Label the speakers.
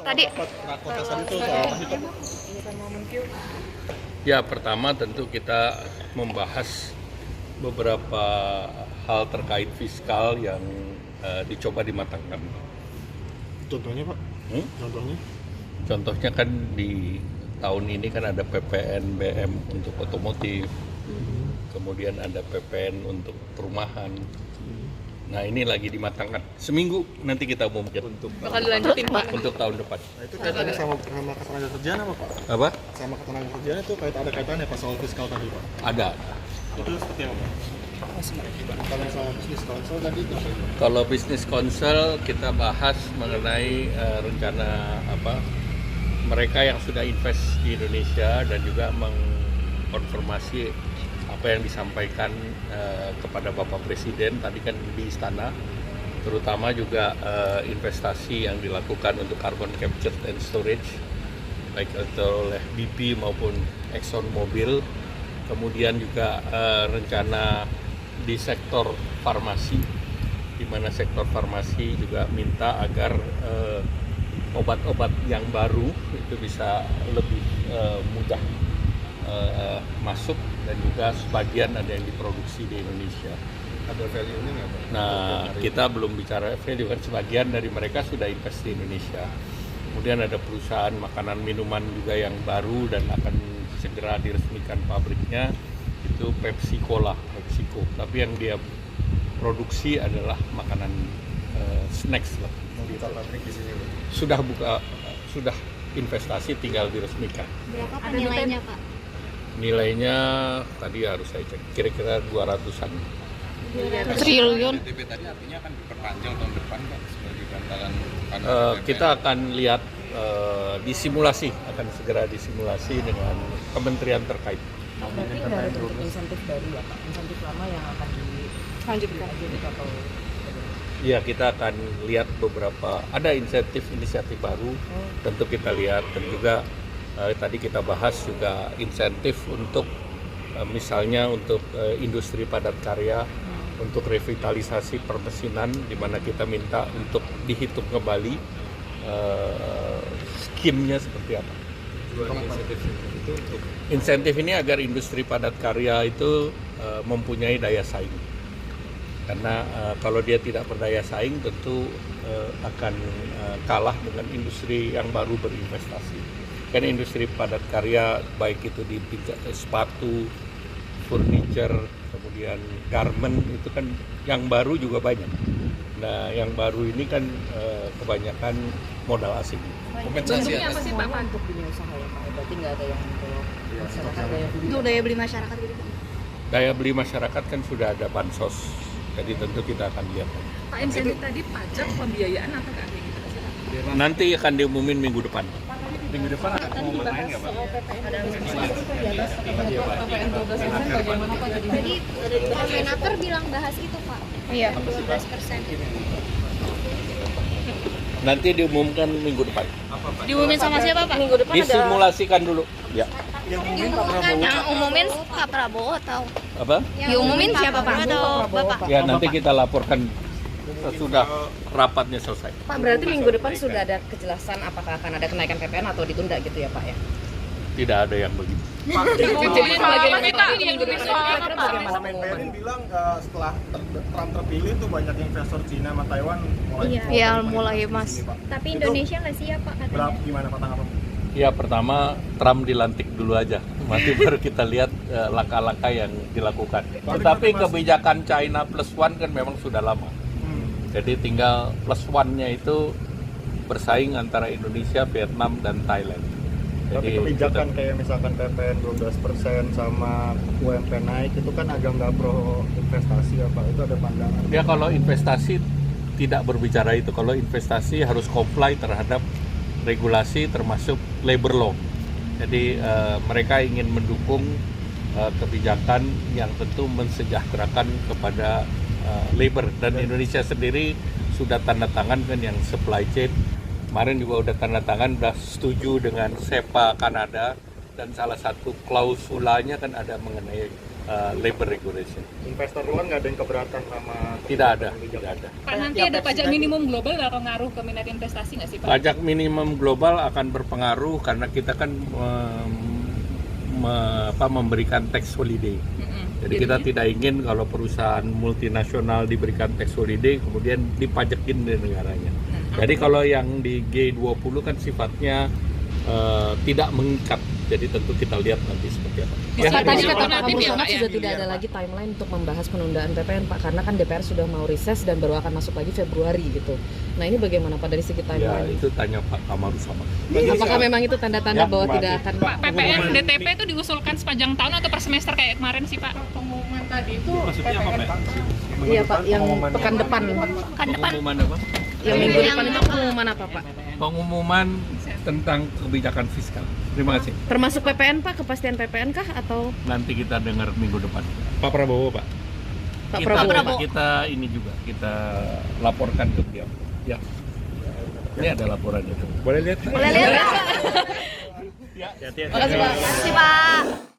Speaker 1: Tadi
Speaker 2: Rakotas tadi itu soal apa sih, Pak?
Speaker 3: Ya, pertama tentu kita membahas beberapa hal terkait fiskal yang dicoba dimatangkan.
Speaker 2: Contohnya, Pak? Contohnya?
Speaker 3: Contohnya kan di tahun ini kan ada PPNBM untuk otomotif, kemudian ada PPN untuk perumahan. Nah, ini lagi dimatangkan. Seminggu nanti kita umumkan
Speaker 1: bakal dilanjutin Pak.
Speaker 3: untuk tahun depan.
Speaker 2: Nah, itu kaitannya sama ketenaga kerjaan apa, Pak?
Speaker 3: Apa?
Speaker 2: Sama ketenaga kerjaan itu ada kaitannya Pak soal fiskal tadi, Pak?
Speaker 3: Ada.
Speaker 2: Itu seperti apa, Pak? Kalau soal bisnis konsol tadi itu apa?
Speaker 3: Kalau bisnis konsel kita bahas mengenai rencana mereka yang sudah invest di Indonesia dan juga mengkonfirmasi apa yang disampaikan kepada Bapak Presiden tadi kan di istana, terutama juga investasi yang dilakukan untuk carbon capture and storage baik itu oleh BP maupun Exxon Mobil, kemudian juga rencana di sektor farmasi, di mana sektor farmasi juga minta agar obat-obat yang baru itu bisa lebih mudah masuk dan juga sebagian ada yang diproduksi di Indonesia.
Speaker 2: Ada value-nya nggak, Pak?
Speaker 3: Nah, kita belum bicara value, kan sebagian dari mereka sudah invest di Indonesia. Kemudian ada perusahaan makanan minuman juga yang baru dan akan segera diresmikan pabriknya, itu PepsiCo. Tapi yang dia produksi adalah makanan snacks lah.
Speaker 2: Mau buka pabrik di sini, Pak?
Speaker 3: Sudah investasi, tinggal diresmikan.
Speaker 4: Berapa nilainya, Pak?
Speaker 3: Nilainya tadi harus saya cek, kira-kira 200-an.
Speaker 1: Triliun.
Speaker 5: DP tadi artinya akan diperpanjang tahun depan, Pak, sebagai bantalan.
Speaker 3: Kita akan lihat disimulasi, akan segera disimulasi dengan kementerian terkait.
Speaker 6: Berarti nggak ada bentuk insentif baru ya Pak? Insentif lama yang akan
Speaker 1: Lanjutkan.
Speaker 6: atau
Speaker 3: Ya, kita akan lihat beberapa, ada inisiatif baru, tentu kita lihat, dan juga tadi kita bahas juga insentif untuk misalnya untuk industri padat karya, untuk revitalisasi permesinan, di mana kita minta untuk dihitung kembali skimnya seperti apa. Insentif ini agar industri padat karya itu mempunyai daya saing. Karena kalau dia tidak berdaya saing tentu akan kalah dengan industri yang baru berinvestasi. Karena industri padat karya baik itu di sepatu, furniture, kemudian garment itu kan yang baru juga banyak. Nah, yang baru ini kan kebanyakan modal asing.
Speaker 5: Kompensasi
Speaker 1: Bentuknya apa sih Pak?
Speaker 6: untuk dunia usaha ya Pak? Berarti nggak ada yang untuk masyarakat daya beli.
Speaker 4: Untuk daya beli masyarakat gitu.
Speaker 3: Daya beli masyarakat kan sudah ada bansos, jadi tentu kita akan lihat.
Speaker 1: Pak, insentif tadi pajak, pembiayaan atau kayak gitu sih Pak?
Speaker 3: Nanti akan diumumin minggu depan.
Speaker 2: Minggu depan ada pengumuman lain nggak, Pak?
Speaker 1: PPN 12% bagaimana Pak jadinya?
Speaker 4: Jadi Pak Menaker bilang bahas itu, Pak.
Speaker 1: Iya.
Speaker 4: 12%.
Speaker 3: Nanti diumumkan minggu depan.
Speaker 1: Diumumin sama siapa Pak? Minggu depan
Speaker 3: Disimulasikan dulu. Ya.
Speaker 4: Yang umumin Pak Prabowo atau
Speaker 3: Apa?
Speaker 4: diumumin siapa Pak? Atau Bapak?
Speaker 3: Ya, nanti kita laporkan sesudah rapatnya selesai.
Speaker 6: Pak, berarti minggu depan sudah ada kejelasan apakah akan ada kenaikan PPN atau ditunda gitu ya Pak ya?
Speaker 3: Tidak ada yang begitu.
Speaker 1: Jadi bagaimana kita
Speaker 6: Minggu depan kira-kira bagaimana
Speaker 2: Pak Menperin bilang setelah Trump terpilih tuh banyak investor Cina sama Taiwan
Speaker 4: Iya, mulai
Speaker 2: di
Speaker 4: Mas.
Speaker 2: sini, Pak.
Speaker 4: Tapi
Speaker 2: Itu
Speaker 4: Indonesia nggak siap Pak katanya.
Speaker 2: gimana Pak tanggapan?
Speaker 3: Ya, pertama Trump dilantik dulu aja. Nanti baru kita lihat langkah-langkah yang dilakukan. Tetapi kebijakan China plus one kan memang sudah lama. Jadi tinggal plus one-nya itu bersaing antara Indonesia, Vietnam, dan Thailand.
Speaker 2: Tapi kebijakan kayak misalkan PPN 12% sama UMP naik itu kan agak nggak pro investasi apa? Itu ada pandangan?
Speaker 3: Ya, kalau investasi tidak berbicara itu. Kalau investasi harus comply terhadap regulasi termasuk labor law. Jadi mereka ingin mendukung kebijakan yang tentu mensejahterakan kepada labor, dan Indonesia sendiri sudah tanda tangan kan yang supply chain. Kemarin juga udah tanda tangan, udah setuju dengan SEPA Kanada, dan salah satu klausulanya kan ada mengenai labor regulation.
Speaker 2: Investor luar nggak ada yang keberatan sama
Speaker 3: Tidak ada.
Speaker 1: Pak, nanti ada pajak minimum global bakal ngaruh ke minat investasi nggak sih Pak?
Speaker 3: Pajak minimum global akan berpengaruh karena kita kan memberikan tax holiday. Jadi kita tidak ingin kalau perusahaan multinasional diberikan tax holiday kemudian dipajakin di negaranya. Jadi kalau yang di G20 kan sifatnya tidak mengikat. Jadi tentu kita lihat nanti seperti apa.
Speaker 6: Pak, tadi kata Pak
Speaker 1: alternatif ya,
Speaker 6: Muhammad
Speaker 1: Pak, ya?
Speaker 6: sudah tidak ada lagi timeline untuk membahas penundaan PPN Pak, karena kan DPR sudah mau reses dan baru akan masuk lagi Februari gitu. Nah ini bagaimana Pak dari segi
Speaker 3: Ya
Speaker 6: timeline?
Speaker 3: itu tanya Pak Kamarul Samad.
Speaker 6: Apakah memang itu tanda-tanda
Speaker 3: Ya,
Speaker 6: bahwa
Speaker 3: terima
Speaker 6: tidak
Speaker 3: kasih.
Speaker 6: akan
Speaker 1: Pak, PPN DTP itu diusulkan sepanjang tahun atau per semester kayak kemarin sih Pak? Pengumuman tadi itu
Speaker 5: Maksudnya apa, Pak?
Speaker 6: Iya Pak, yang pekan depan.
Speaker 3: Pengumuman apa?
Speaker 6: Yang minggu depan itu pengumuman apa Pak?
Speaker 3: Pengumuman tentang kebijakan fiskal. Terima kasih.
Speaker 6: Termasuk PPN Pak, kepastian PPN kah atau
Speaker 3: Nanti kita dengar minggu depan. Pak Prabowo, Pak.
Speaker 6: Pak
Speaker 3: kita,
Speaker 6: Prabowo?
Speaker 3: kita ini juga kita laporkan ke beliau. Ya. Ini ada laporan itu. Boleh lihat?
Speaker 4: Boleh lihat.
Speaker 3: Ya, hati-hati.
Speaker 6: Makasih Pak.
Speaker 4: Terima kasih Pak.